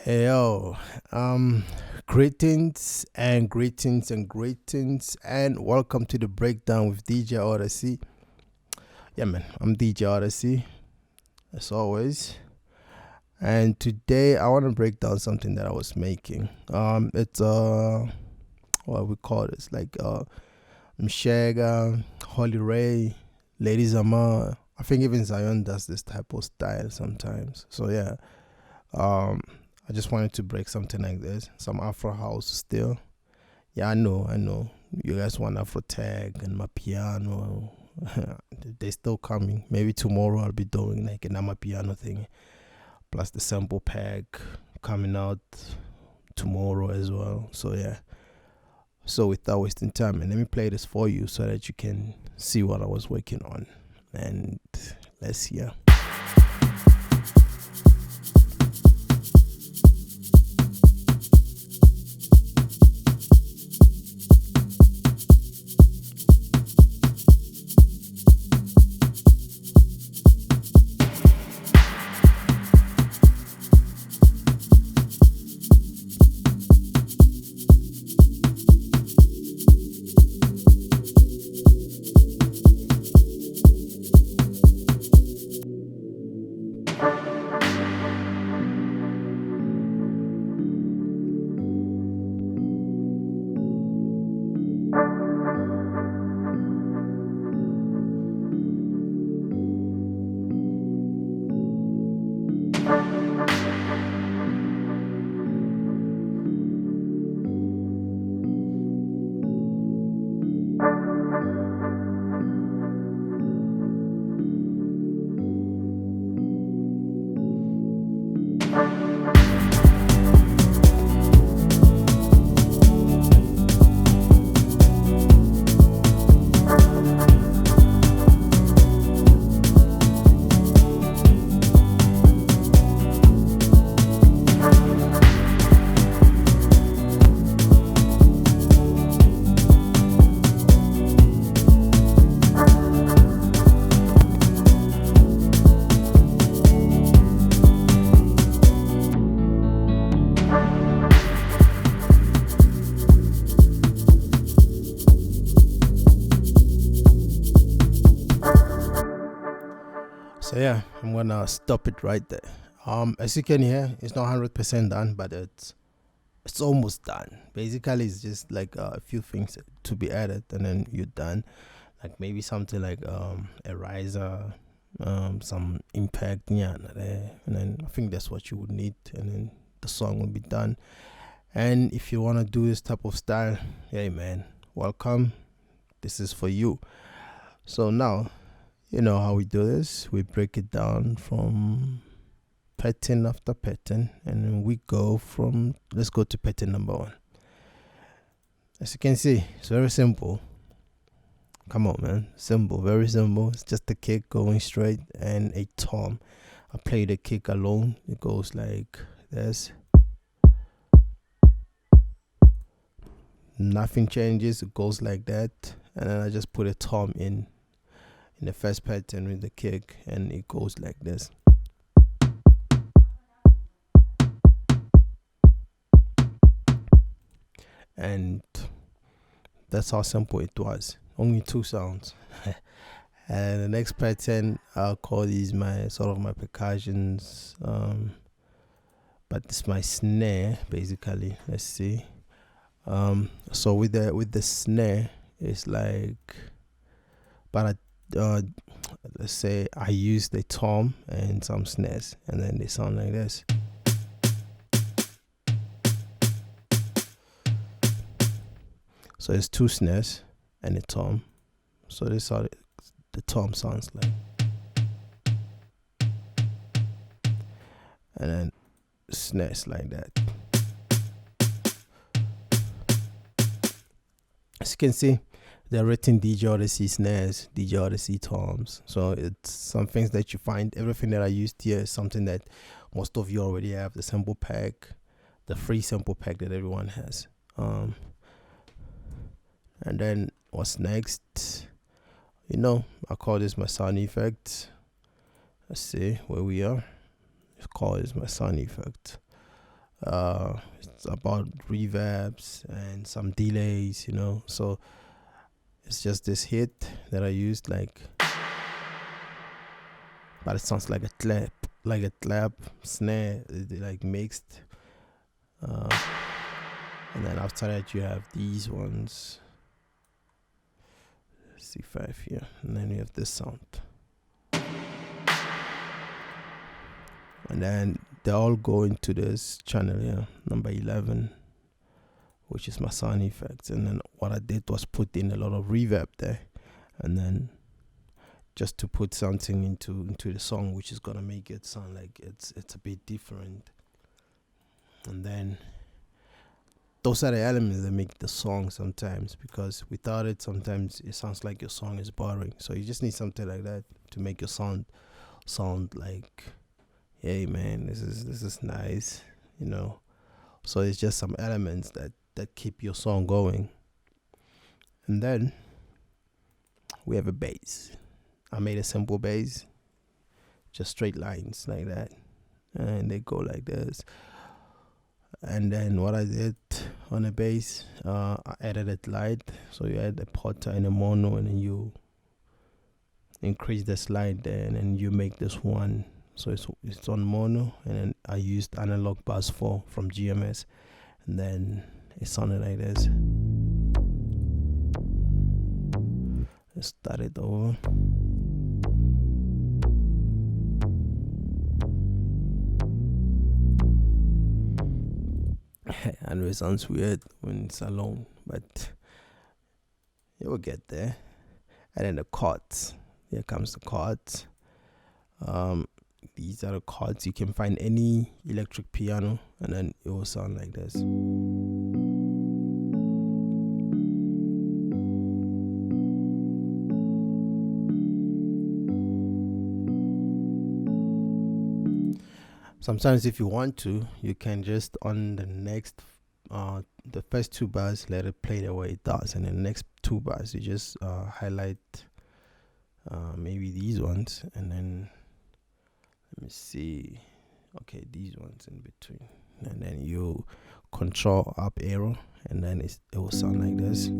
Hey yo, greetings and greetings and greetings and welcome to the breakdown with DJ Odyssey. Yeah, man, I'm DJ Odyssey as always, and today I want to break down something that I was making. It's what we call this like Mshega, Holy Ray, Lady Zamar. I think even Zion does this type of style sometimes. So yeah, um, I just wanted to break something like this. Some Afrohouse still. Yeah, I know. You guys want Afro tag and my piano. They're still coming. Maybe tomorrow I'll be doing like an ama piano thing. Plus the sample pack coming out tomorrow as well. So yeah. So without wasting time, and let me play this for you so that you can see what I was working on. And let's hear. So yeah, I'm gonna stop it right there. As you can hear, it's not 100% done, but it's almost done. Basically, it's just like a few things to be added, and then you're done. Like maybe something like a riser, some impact, yeah, and then I think that's what you would need, and then the song will be done. And if you wanna do this type of style, hey man, welcome. This is for you. So now, you know how we do this. We break it down from pattern after pattern, and then we go from, let's go to pattern number one. As you can see, it's very simple. Come on, man. Simple, very simple. It's just a kick going straight and a tom. I play the kick alone. It goes like this. Nothing changes. It goes like that. And then I just put a tom in the first pattern with the kick, and it goes like this. And that's how simple it was. Only two sounds. And the next pattern, I'll call these my sort of my percussions, but it's my snare basically. Let's see. So with the snare, it's like, but let's say I use the tom and some snares, and then they sound like this. So it's two snares and a tom. So this is how the tom sounds like. And then snares like that. As you can see, they're written DJ Odyssey snares, DJ Odyssey toms. So it's some things that you find. Everything that I used here is something that most of you already have. The sample pack, the free sample pack that everyone has. And then what's next? I call this my sound effect. Let's see where we are. Let's call this my sound effect. It's about reverbs and some delays, so it's just this hit that I used, but it sounds like a clap snare, like mixed. And then after that you have these ones, C5 here, and then you have this sound, and then they all go into this channel here, number 11, which is my sound effects. And then what I did was put in a lot of reverb there, and then just to put something into the song which is gonna make it sound like it's a bit different. And then those are the elements that make the song sometimes, because without it sometimes it sounds like your song is boring. So you just need something like that to make your sound like, hey man, this is nice, so it's just some elements that keep your song going. And then we have a bass. I made a simple bass, just straight lines like that, and they go like this. And then what I did on the bass, I added a slide. So you add a potter and a mono, and then you increase the slide there, and then you make this one. So it's on mono, and then I used analog bus 4 from GMS, and then it sounded like this. Let's start it over. I know it sounds weird when it's alone, but you will get there. And then the chords. Here comes the chords. These are the chords. You can find any electric piano, and then it will sound like this. Sometimes if you want to, you can just on the next the first 2 bars let it play the way it does, and then the next 2 bars you just highlight maybe these ones, and then let me see, okay, these ones in between, and then you control up arrow, and then it will sound like this.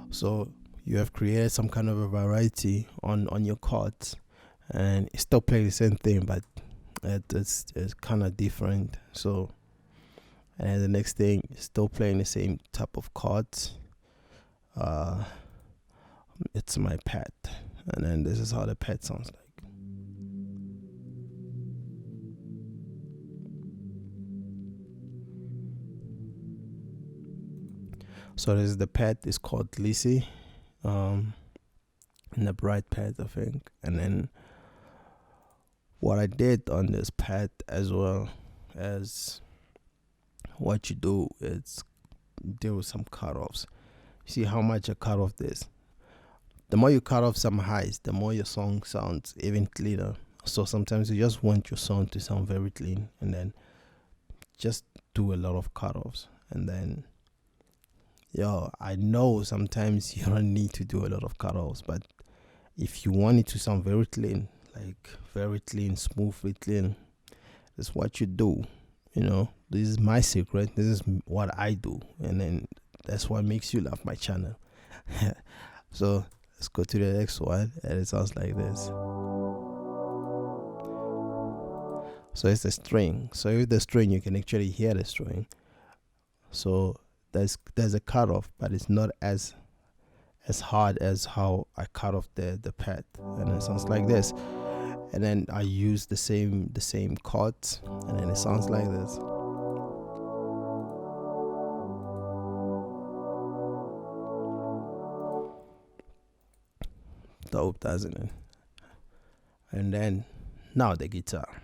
So you have created some kind of a variety on your chords, and it still plays the same thing, but it's kind of different. So, and the next thing is still playing the same type of chords. It's my pad, and then this is how the pad sounds like. So this is the pad. It's called Lissy, and the bright pad, I think. And then what I did on this pad, as well as what you do, is deal with some cutoffs. See how much I cut off this. The more you cut off some highs, the more your song sounds even cleaner. So sometimes you just want your song to sound very clean, and then just do a lot of cutoffs. And then I know sometimes you don't need to do a lot of cutoffs, but if you want it to sound very clean, like very clean, smoothly clean, that's what you do. This is my secret. This is what I do, and then that's what makes you love my channel. So let's go to the next one, and it sounds like this. So it's a string. So with the string, you can actually hear the string. So there's a cutoff, but it's not as hard as how I cut off the pad, and it sounds like this. And then I use the same chords, and then it sounds like this. Dope, doesn't it? And then now the guitar.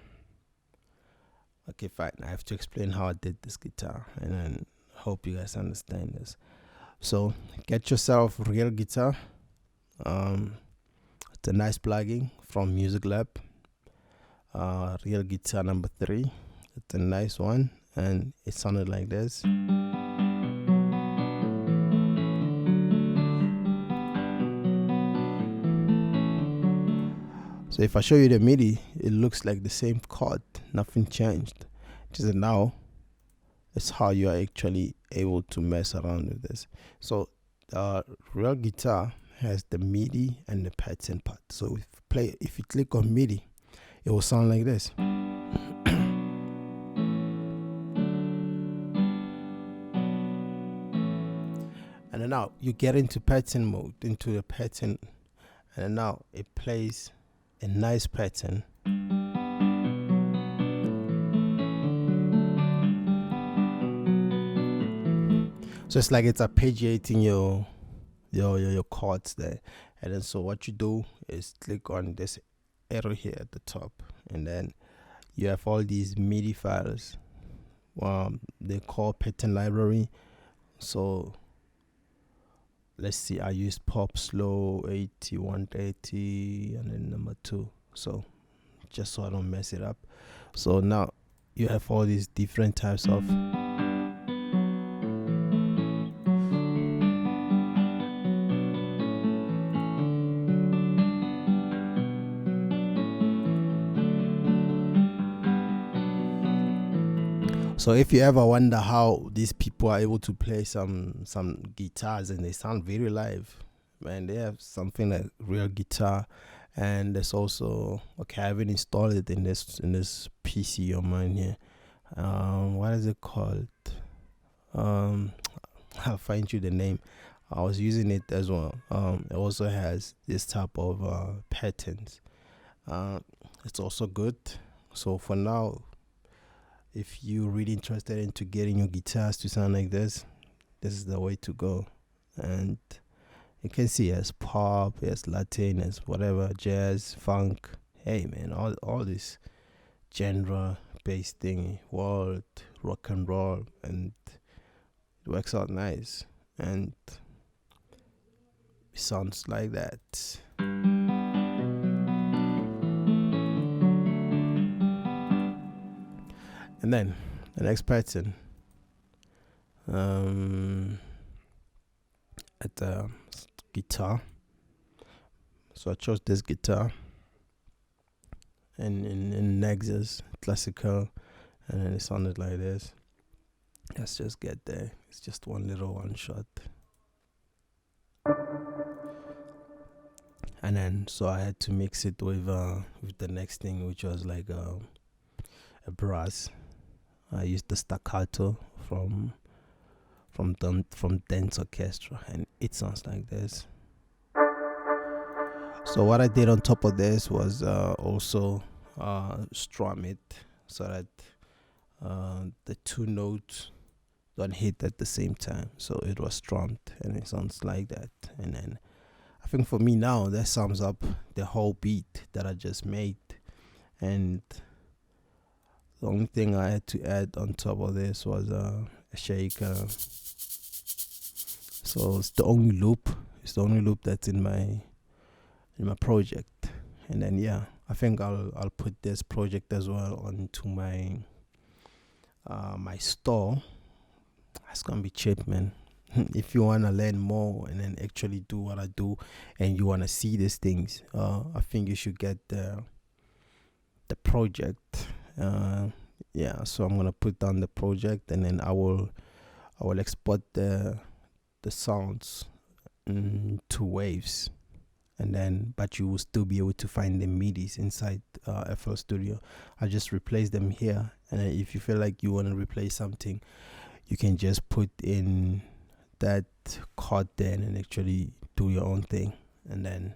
Okay, fine. I have to explain how I did this guitar, and then hope you guys understand this. So get yourself a real guitar. It's a nice plugin from Music Lab. Real guitar number 3. It's a nice one, and it sounded like this. So if I show you the MIDI, it looks like the same chord, nothing changed. Just now, it's how you are actually able to mess around with this. So real guitar has the MIDI and the pattern part. So if you click on MIDI, it will sound like this. And then now you get into pattern mode, into the pattern, and then now it plays a nice pattern. So it's like it's arpeggiating your chords there. And then so what you do is click on this arrow here at the top, and then you have all these MIDI files. They call pattern library. So let's see, I used pop slow 8130 and then number 2, so just so I don't mess it up. So now you have all these different types of So if you ever wonder how these people are able to play some guitars and they sound very live, man, they have something like real guitar. And there's also, okay, I haven't installed it in this PC of mine here. What is it called? I'll find you the name. I was using it as well. It also has this type of patterns. It's also good. So for now, if you're really interested into getting your guitars to sound like this is the way to go. And you can see as pop, as Latin, as whatever, jazz, funk. Hey man, all this genre based thing, world, rock and roll, and it works out nice. And it sounds like that. And then the next pattern, at the guitar. So I chose this guitar, and in Nexus classical, and then it sounded like this. Let's just get there. It's just one shot. And then so I had to mix it with the next thing, which was like a brass. I used the staccato from Dance Orchestra, and it sounds like this. So what I did on top of this was also strum it so that the two notes don't hit at the same time. So it was strummed, and it sounds like that. And then I think for me now, that sums up the whole beat that I just made. And the only thing I had to add on top of this was a shaker. So it's the only loop. It's the only loop that's in my project. And then yeah, I think I'll put this project as well onto my my store. It's gonna be cheap, man. If you wanna learn more and then actually do what I do, and you wanna see these things, I think you should get the project. Yeah, so I'm gonna put down the project, and then I will export the sounds to waves, and then but you will still be able to find the MIDIs inside FL Studio. I just replace them here, and if you feel like you want to replace something, you can just put in that chord there and actually do your own thing. And then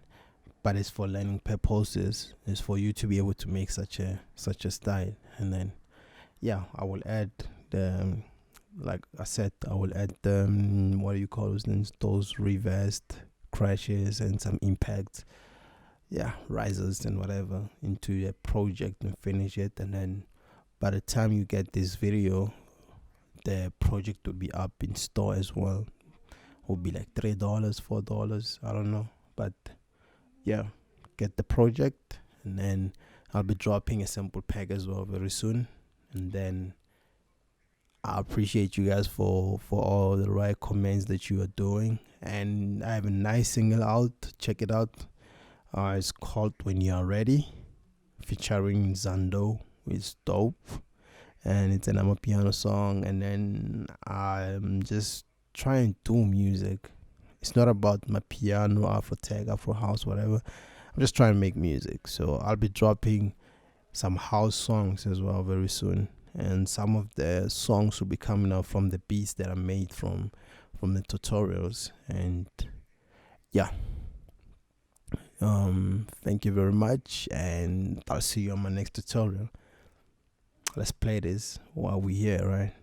but it's for learning purposes. It's for you to be able to make such a style. And then yeah, I will add the, like I said, I will add the what do you call those reversed crashes and some impacts, risers and whatever into a project and finish it. And then by the time you get this video, the project will be up in store as well. Will be like $3, $4, I don't know, but yeah, get the project, and then I'll be dropping a sample pack as well very soon. And then I appreciate you guys for all the right comments that you are doing. And I have a nice single out. Check it out. It's called When You Are Ready. featuring Zando. It's dope, and it's an piano song. And then I'm just trying to do music. It's not about my piano, Afrohouse, whatever. I'm just trying to make music. So I'll be dropping some house songs as well very soon, and some of the songs will be coming out from the beats that I made from the tutorials. And yeah, thank you very much, and I'll see you on my next tutorial. Let's play this while we're here, right?